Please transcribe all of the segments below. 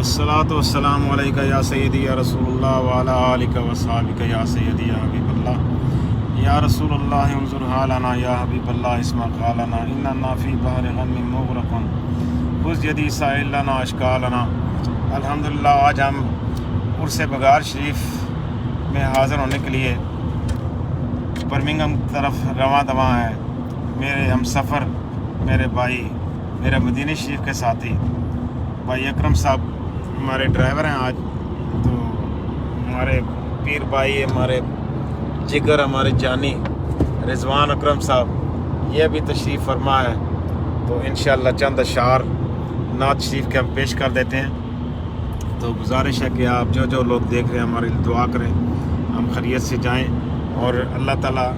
الصلاۃ والسلام علیکہ یا سیدی یا رسول اللہ وعلی آلک وصحبک یا سیدی یا حبیب اللہ یا رسول اللہ انظر حالنا یا حبیب اللہ اسمع قالنا اننا فی بحر غم مغرق خذ یدی سائل لنا اشکالنا۔ الحمدللہ آج ہم عرس بگار شریف میں حاضر ہونے کے لیے برمنگھم طرف رواں دواں ہیں۔ میرے ہم سفر میرے بھائی، میرے مدینہ شریف کے ساتھی بھائی اکرم صاحب ہمارے ڈرائیور ہیں آج، تو ہمارے پیر بھائی، ہمارے جگر، ہمارے جانی رضوان اکرم صاحب یہ بھی تشریف فرما ہے، تو انشاءاللہ چند اشعار نعت شریف کے ہم پیش کر دیتے ہیں۔ تو گزارش ہے کہ آپ جو لوگ دیکھ رہے ہیں ہماری دعا کریں، ہم خیریت سے جائیں اور اللہ تعالیٰ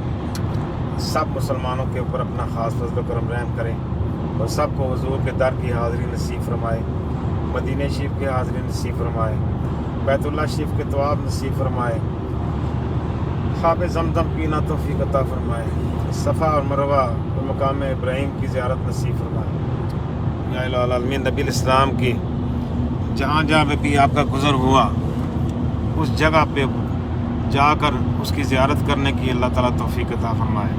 سب مسلمانوں کے اوپر اپنا خاص فضل و کرم رحم کریں اور سب کو حضور کے در کی حاضری نصیب فرمائے، مدینہ شریف کی حاضری نصیب فرمائے، بیت اللہ شریف کے طواف نصیب فرمائے، خواب زمزم پینا توفیق عطا فرمائے، صفا اور مروہ اور مقام ابراہیم کی زیارت نصیب فرمائے۔ یا الہ العالمین، نبی الاسلام کی جہاں جہاں پہ بھی آپ کا گزر ہوا اس جگہ پہ جا کر اس کی زیارت کرنے کی اللہ تعالیٰ توفیق عطا فرمائے۔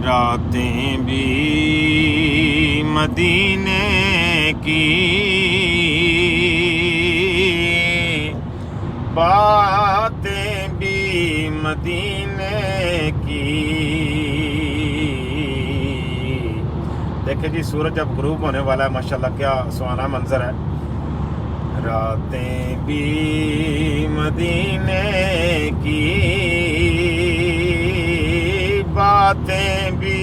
راتیں بھی مدینے کی، باتیں بھی مدینے کی۔ دیکھیں جی سورج جب غروب ہونے والا ہے، ماشاءاللہ کیا سہانا منظر ہے۔ راتیں بھی مدینے کی، باتیں بھی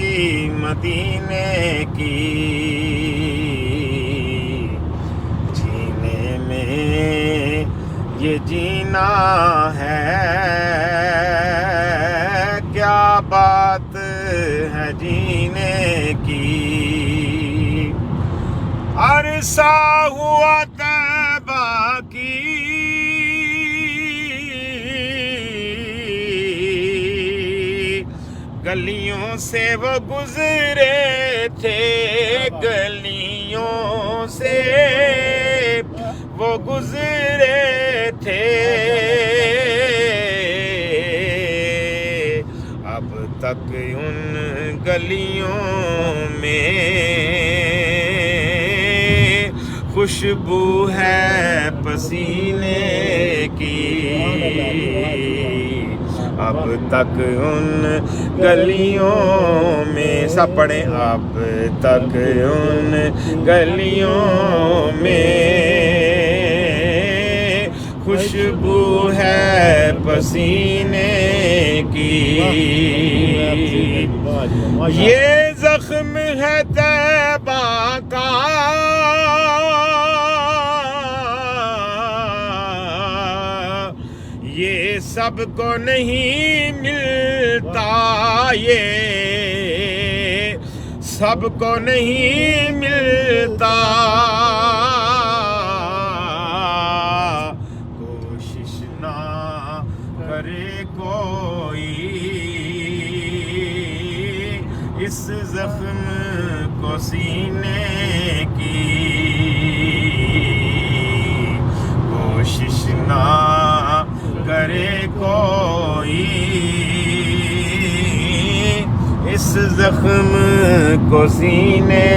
مدینے کی، جینے میں یہ جینا ہے، کیا بات ہے جینے کی۔ عرصہ ہوا طیبہ کی، گلیوں سے وہ گزرے تھے، گلیوں سے وہ گزرے تھے، اب تک ان گلیوں میں خوشبو ہے پسینے کی، اب تک ان گلیوں میں، سب پڑھیں، اب تک ان گلیوں میں خوشبو ہے پسینے کی۔ یہ زخم ہے طیبہ کا، یہ سب کو نہیں ملتا، یہ سب کو نہیں ملتا، کوشش نہ کرے کوئی اس زخم کو سینے کی، کوشش نہ کرے کوئی اس زخم کو سینے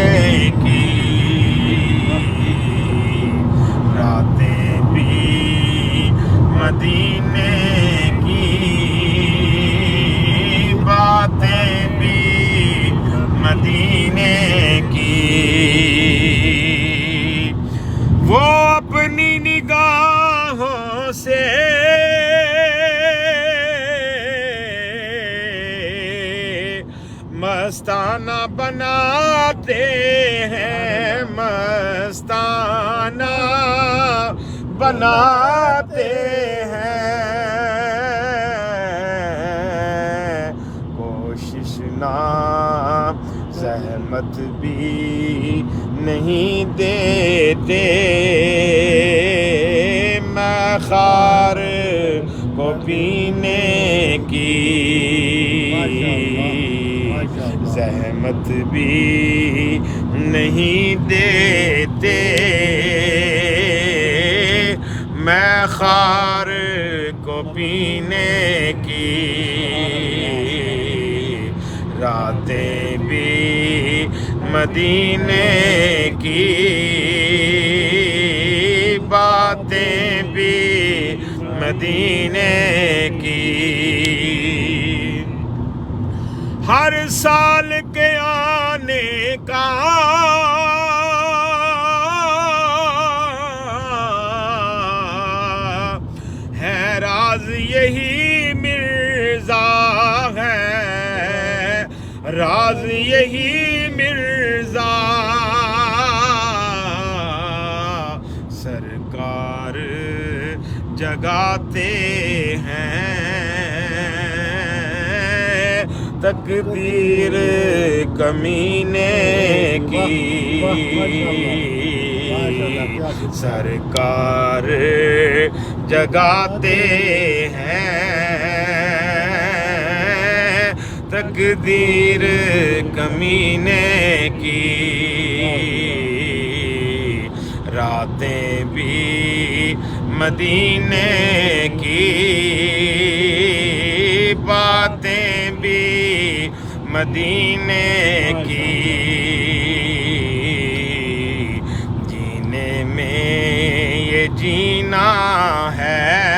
کی۔ راتیں بھی مدینے کی، باتیں بھی مدینے کی، وہ اپنی نگاہوں سے مستانہ بناتے ہیں، مستانہ بناتے ہیں، کوشش نہ زحمت بھی نہیں دیتے، میں خار کو پینے کی، زحمت بھی نہیں دیتے میں خار کو پینے کی راتیں بھی مدینے کی باتیں بھی مدینے کی ہر سال کے آنے کا ہے راز یہی مرزا ہے راز یہی مرزا سرکار جگاتے ہیں تقدیر کمینے کی سرکار جگاتے ہیں تقدیر کمینے کی راتیں بھی مدینے کی باتیں بھی مدینے کی جینے میں یہ جینا ہے